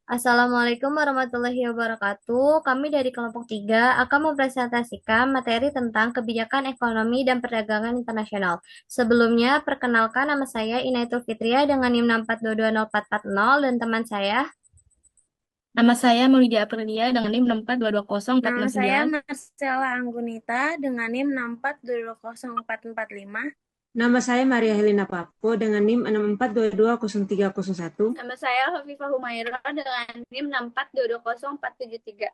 Assalamualaikum warahmatullahi wabarakatuh. Kami dari kelompok 3 akan mempresentasikan materi tentang kebijakan ekonomi dan perdagangan internasional. Sebelumnya, perkenalkan nama saya Inaitul Fitria dengan NIM 642204440 dan teman saya. Nama saya Maulidia Aprilia dengan NIM Nama saya 642204699. Marcella Anggunita dengan NIM 6420445. Nama saya Maria Helena Papo dengan NIM 64220301. Nama saya Hovifah Humaira dengan NIM 642204773.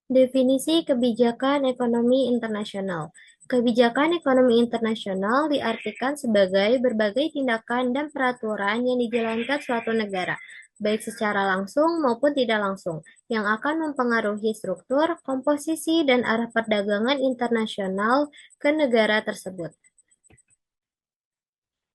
Definisi kebijakan ekonomi internasional. Kebijakan ekonomi internasional diartikan sebagai berbagai tindakan dan peraturan yang dijalankan suatu negara, baik secara langsung maupun tidak langsung, yang akan mempengaruhi struktur, komposisi, dan arah perdagangan internasional ke negara tersebut.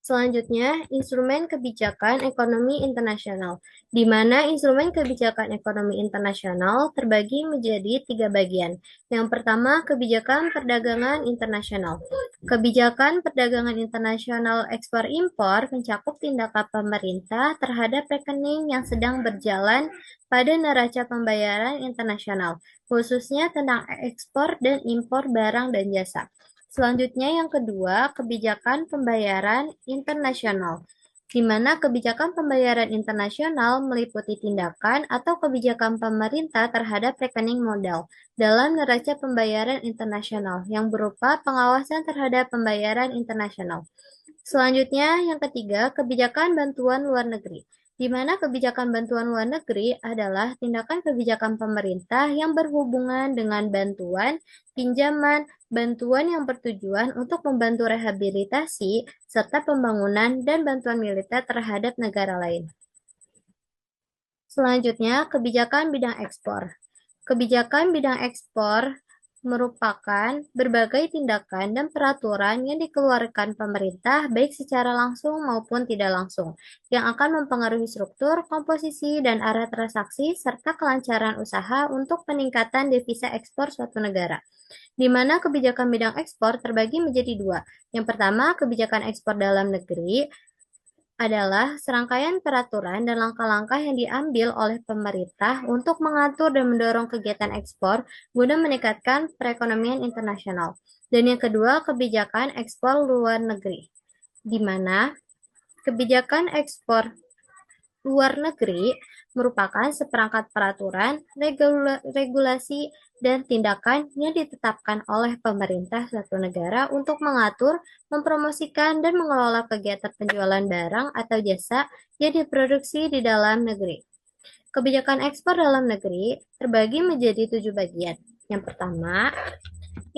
Selanjutnya, instrumen kebijakan ekonomi internasional, di mana instrumen kebijakan ekonomi internasional terbagi menjadi 3 bagian. Yang pertama, kebijakan perdagangan internasional. Kebijakan perdagangan internasional ekspor-impor mencakup tindakan pemerintah terhadap rekening yang sedang berjalan pada neraca pembayaran internasional, khususnya tentang ekspor dan impor barang dan jasa. Selanjutnya yang kedua, kebijakan pembayaran internasional, di mana kebijakan pembayaran internasional meliputi tindakan atau kebijakan pemerintah terhadap rekening modal dalam neraca pembayaran internasional yang berupa pengawasan terhadap pembayaran internasional. Selanjutnya, yang ketiga, kebijakan bantuan luar negeri, di mana kebijakan bantuan luar negeri adalah tindakan kebijakan pemerintah yang berhubungan dengan bantuan, pinjaman, bantuan yang bertujuan untuk membantu rehabilitasi, serta pembangunan dan bantuan militer terhadap negara lain. Selanjutnya, kebijakan bidang ekspor. Kebijakan bidang ekspor merupakan berbagai tindakan dan peraturan yang dikeluarkan pemerintah baik secara langsung maupun tidak langsung, yang akan mempengaruhi struktur, komposisi, dan arah transaksi, serta kelancaran usaha untuk peningkatan devisa ekspor suatu negara, di mana kebijakan bidang ekspor terbagi menjadi dua. Yang pertama, kebijakan ekspor dalam negeri adalah serangkaian peraturan dan langkah-langkah yang diambil oleh pemerintah untuk mengatur dan mendorong kegiatan ekspor guna meningkatkan perekonomian internasional. Dan yang kedua, kebijakan ekspor luar negeri, di mana kebijakan ekspor luar negeri merupakan seperangkat peraturan, regulasi, dan tindakan yang ditetapkan oleh pemerintah suatu negara untuk mengatur, mempromosikan, dan mengelola kegiatan penjualan barang atau jasa yang diproduksi di dalam negeri. Kebijakan ekspor dalam negeri terbagi menjadi 7 bagian. Yang pertama,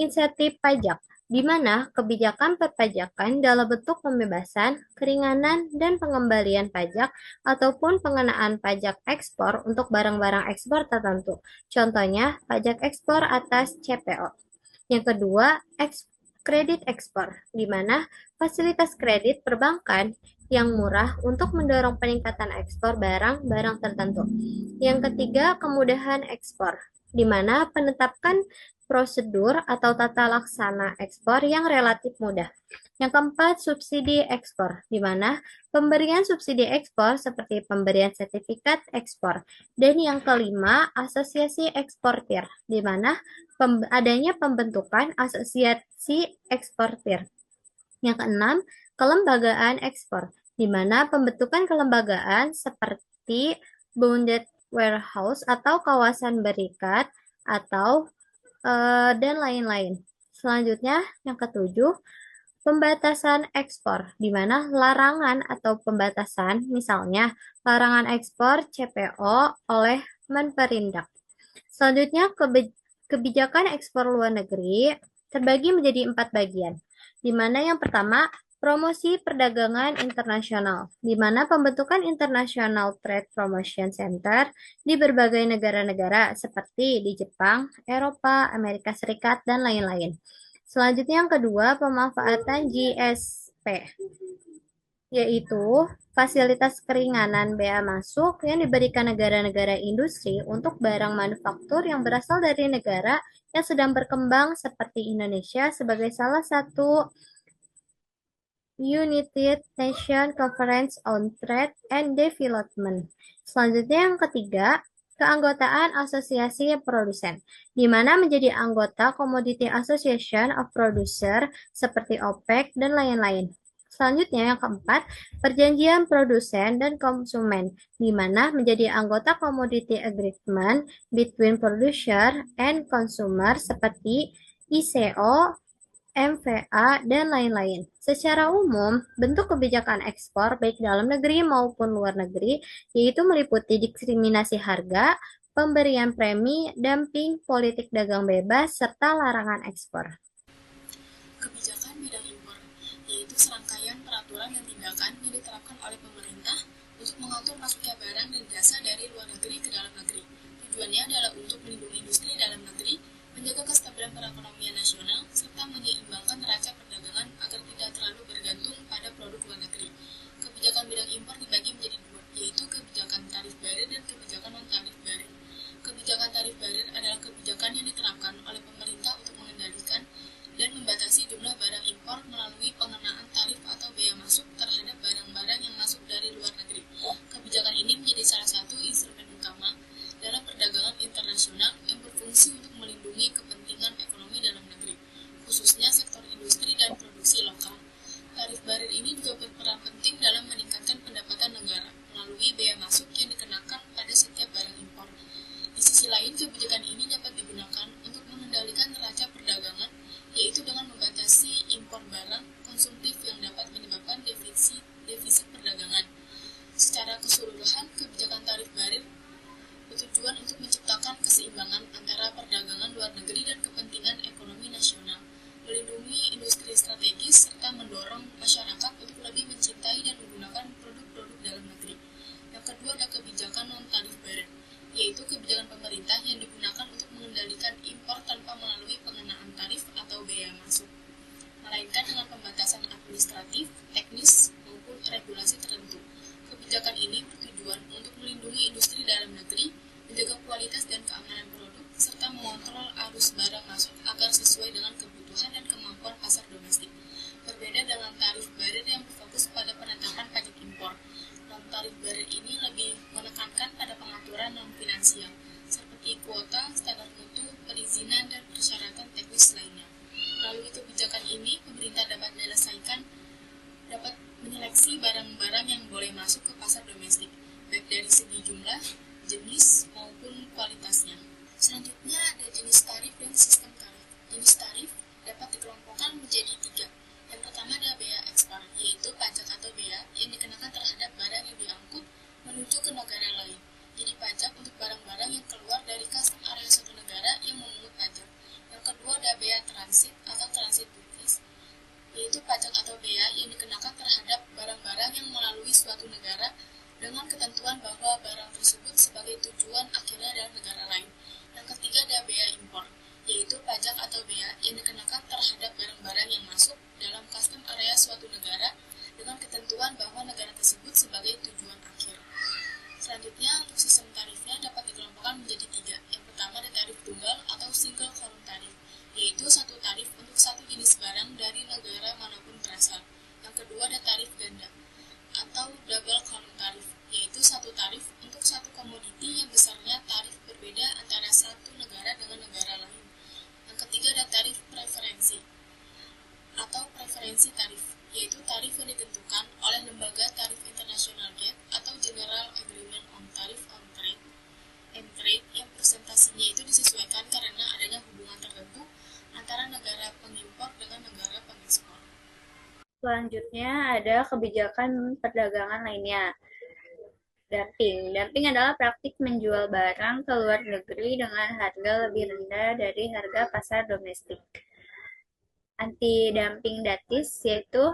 insentif pajak, di mana kebijakan perpajakan dalam bentuk pembebasan, keringanan, dan pengembalian pajak ataupun pengenaan pajak ekspor untuk barang-barang ekspor tertentu. Contohnya, pajak ekspor atas CPO. Yang kedua, kredit ekspor, di mana fasilitas kredit perbankan yang murah untuk mendorong peningkatan ekspor barang-barang tertentu. Yang ketiga, kemudahan ekspor, di mana penetapan prosedur atau tata laksana ekspor yang relatif mudah. Yang keempat, subsidi ekspor, di mana pemberian subsidi ekspor seperti pemberian sertifikat ekspor. Dan yang kelima, asosiasi eksportir, di mana adanya pembentukan asosiasi eksportir. Yang keenam, kelembagaan ekspor, di mana pembentukan kelembagaan seperti bounded warehouse atau kawasan berikat atau dan lain-lain. Selanjutnya, yang ketujuh, pembatasan ekspor, di mana larangan atau pembatasan, misalnya larangan ekspor CPO oleh Menperindak. Selanjutnya, kebijakan ekspor luar negeri terbagi menjadi 4 bagian, di mana yang pertama, promosi perdagangan internasional, di mana pembentukan International Trade Promotion Center di berbagai negara-negara seperti di Jepang, Eropa, Amerika Serikat, dan lain-lain. Selanjutnya yang kedua, pemanfaatan GSP, yaitu fasilitas keringanan bea masuk yang diberikan negara-negara industri untuk barang manufaktur yang berasal dari negara yang sedang berkembang seperti Indonesia sebagai salah satu United Nations Conference on Trade and Development. Selanjutnya yang ketiga, keanggotaan asosiasi produsen, di mana menjadi anggota Commodity Association of Producer seperti OPEC dan lain-lain. Selanjutnya yang keempat, perjanjian produsen dan konsumen, di mana menjadi anggota Commodity Agreement between Producer and Consumer seperti ICO, MVA, dan lain-lain. Secara umum, bentuk kebijakan ekspor baik dalam negeri maupun luar negeri yaitu meliputi diskriminasi harga, pemberian premi, dumping, politik dagang bebas, serta larangan ekspor. Kebijakan bidang impor, yaitu serangkaian peraturan dan tindakan yang diterapkan oleh pemerintah untuk mengatur masuknya barang dan jasa dari luar negeri ke dalam negeri. Tujuannya adalah untuk melindungi industri dalam negeri, menjaga kestabilan perekonomian nasional, serta menyeimbangkan neraca perdagangan agar tidak terlalu bergantung pada produk luar negeri. Kebijakan bidang impor dibagi menjadi dua, yaitu kebijakan tarif barir dan kebijakan non-tarif barir. Kebijakan tarif barir adalah kebijakan yang diterapkan oleh pemerintah untuk mengendalikan dan membatasi jumlah barang impor melalui pengenaan tarif atau bea masuk terhadap barang-barang yang masuk dari luar negeri. Kebijakan ini menjadi salah satu instrumen utama dalam perdagangan internasional yang berfungsi untuk melindungi kepentingan ekonomi dalam negeri, khususnya sektor industri dan produksi lokal. Tarif barir ini juga berperan penting dalam meningkatkan pendapatan negara melalui bea masuk yang dikenakan pada setiap barang impor. Di sisi lain, kebijakan ini dapat digunakan untuk mengendalikan neraca perdagangan, yaitu dengan membatasi impor barang konsumtif yang dapat menyebabkan defisit perdagangan. Secara keseluruhan, kebijakan tarif barir bertujuan untuk menciptakan keseimbangan antara perdagangan luar negeri dan kepentingan ekonomi nasional, melindungi industri strategis, serta mendorong masyarakat untuk lebih mencintai dan menggunakan produk-produk dalam negeri. Yang kedua ada kebijakan non-tarif barir, yaitu kebijakan pemerintah yang digunakan untuk mengendalikan impor tanpa melalui pengenaan tarif atau bea masuk, melainkan dengan pembatasan administratif, teknis, maupun regulasi tertentu. Kebijakan ini bertujuan untuk melindungi industri dalam negeri, menjaga kualitas dan keamanan produk, serta mengontrol arus barang masuk agar sesuai dengan kebutuhan dan kemampuan pasar domestik. Berbeda dengan tarif barir yang berfokus pada penetapan pajak impor, non-tarif barir ini lebih menekankan pada pengaturan non-finansial, seperti kuota, standar mutu, perizinan, dan persyaratan teknis lainnya. Melalui kebijakan ini, pemerintah dapat menyeleksi barang-barang yang boleh masuk ke pasar domestik, baik dari segi jumlah, jenis, maupun kualitasnya. Selanjutnya ada jenis tarif dan sistem tarif. Jenis tarif dapat dikelompokkan menjadi tiga. Yang pertama adalah bea ekspor, yaitu pajak atau bea yang dikenakan terhadap barang yang diangkut menuju ke negara lain. Jadi pajak untuk barang-barang yang keluar dari custom area suatu negara yang memungut pajak. Yang kedua ada bea transit atau transit duties, yaitu pajak atau bea yang dikenakan terhadap barang-barang yang melalui suatu negara dengan ketentuan bahwa barang tersebut sebagai tujuan akhirnya adalah negara lain. Yang ketiga ada bea impor, yaitu pajak atau bea yang dikenakan terhadap barang-barang yang masuk dalam custom area suatu negara dengan ketentuan bahwa negara tersebut sebagai tujuan akhir. Selanjutnya, untuk sistem tarifnya dapat dikelompokkan menjadi tiga. Yang pertama ada tarif tunggal atau single column tarif, yaitu satu tarif untuk satu jenis barang dari negara manapun berasal. Yang kedua ada tarif ganda atau double column tarif, yaitu satu tarif untuk satu komoditi yang besarnya tarif berbeda antara satu negara dengan negara lain. Yang ketiga ada tarif preferensi atau preferensi tarif, yaitu tarif yang ditentukan oleh lembaga tarif internasional GATT atau General Agreement on Tariff on Trade and Trade yang presentasinya itu disesuaikan karena adanya hubungan tertentu antara negara pengimpor dengan negara pengekspor. Selanjutnya ada kebijakan perdagangan lainnya. Dumping. Dumping adalah praktik menjual barang ke luar negeri dengan harga lebih rendah dari harga pasar domestik. Anti-dumping duties yaitu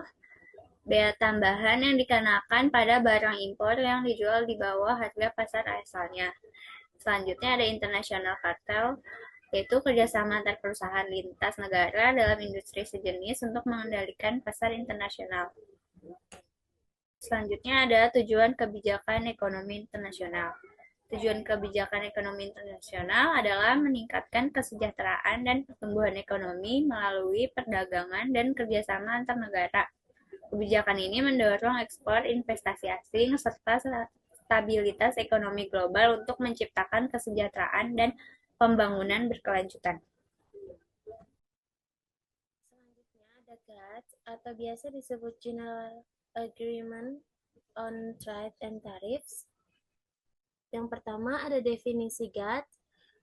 bea tambahan yang dikenakan pada barang impor yang dijual di bawah harga pasar asalnya. Selanjutnya ada international cartel, yaitu kerjasama antar perusahaan lintas negara dalam industri sejenis untuk mengendalikan pasar internasional. Selanjutnya ada tujuan kebijakan ekonomi internasional. Tujuan kebijakan ekonomi internasional adalah meningkatkan kesejahteraan dan pertumbuhan ekonomi melalui perdagangan dan kerjasama antar negara. Kebijakan ini mendorong ekspor investasi asing serta stabilitas ekonomi global untuk menciptakan kesejahteraan dan pembangunan berkelanjutan. Selanjutnya ada GATT atau biasa disebut General Agreement on Trade and Tariffs. Yang pertama ada definisi GATT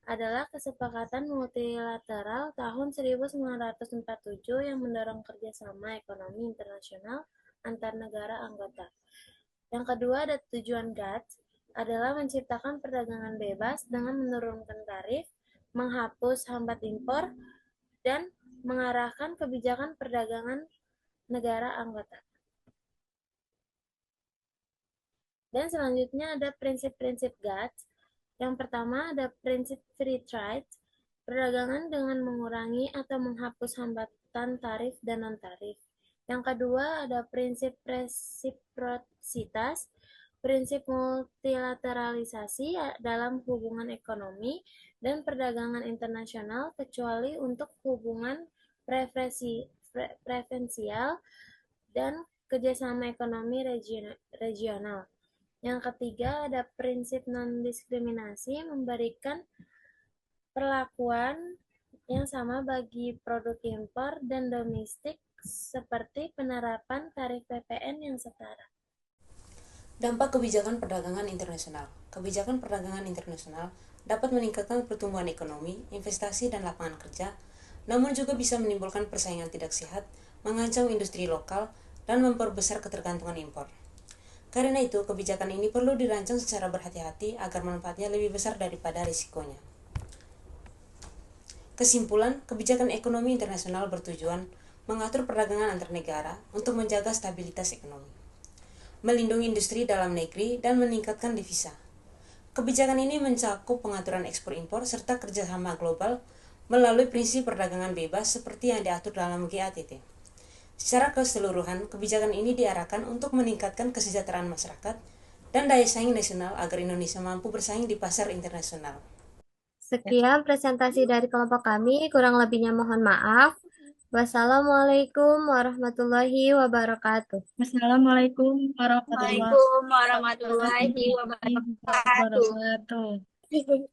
adalah kesepakatan multilateral tahun 1947 yang mendorong kerjasama ekonomi internasional antar negara anggota. Yang kedua ada tujuan GATT adalah menciptakan perdagangan bebas dengan menurunkan tarif, menghapus hambat impor, dan mengarahkan kebijakan perdagangan negara anggota. Dan selanjutnya ada prinsip-prinsip GATT. Yang pertama ada prinsip free trade, perdagangan dengan mengurangi atau menghapus hambatan tarif dan non-tarif. Yang kedua ada prinsip resiprositas, prinsip multilateralisasi dalam hubungan ekonomi dan perdagangan internasional kecuali untuk hubungan preferensial dan kerjasama ekonomi regional. Yang ketiga ada prinsip non-diskriminasi, memberikan perlakuan yang sama bagi produk impor dan domestik seperti penerapan tarif PPN yang setara. Dampak kebijakan perdagangan internasional. Kebijakan perdagangan internasional dapat meningkatkan pertumbuhan ekonomi, investasi, dan lapangan kerja, namun juga bisa menimbulkan persaingan tidak sehat, mengancam industri lokal, dan memperbesar ketergantungan impor. Karena itu, kebijakan ini perlu dirancang secara berhati-hati agar manfaatnya lebih besar daripada risikonya. Kesimpulan, kebijakan ekonomi internasional bertujuan mengatur perdagangan antar negara untuk menjaga stabilitas ekonomi, melindungi industri dalam negeri, dan meningkatkan devisa. Kebijakan ini mencakup pengaturan ekspor-impor serta kerjasama global melalui prinsip perdagangan bebas seperti yang diatur dalam GATT. Secara keseluruhan, kebijakan ini diarahkan untuk meningkatkan kesejahteraan masyarakat dan daya saing nasional agar Indonesia mampu bersaing di pasar internasional. Sekian presentasi dari kelompok kami, kurang lebihnya mohon maaf. Wassalamualaikum warahmatullahi wabarakatuh. Wassalamualaikum warahmatullahi Waalaikumsalam warahmatullahi wabarakatuh. wabarakatuh.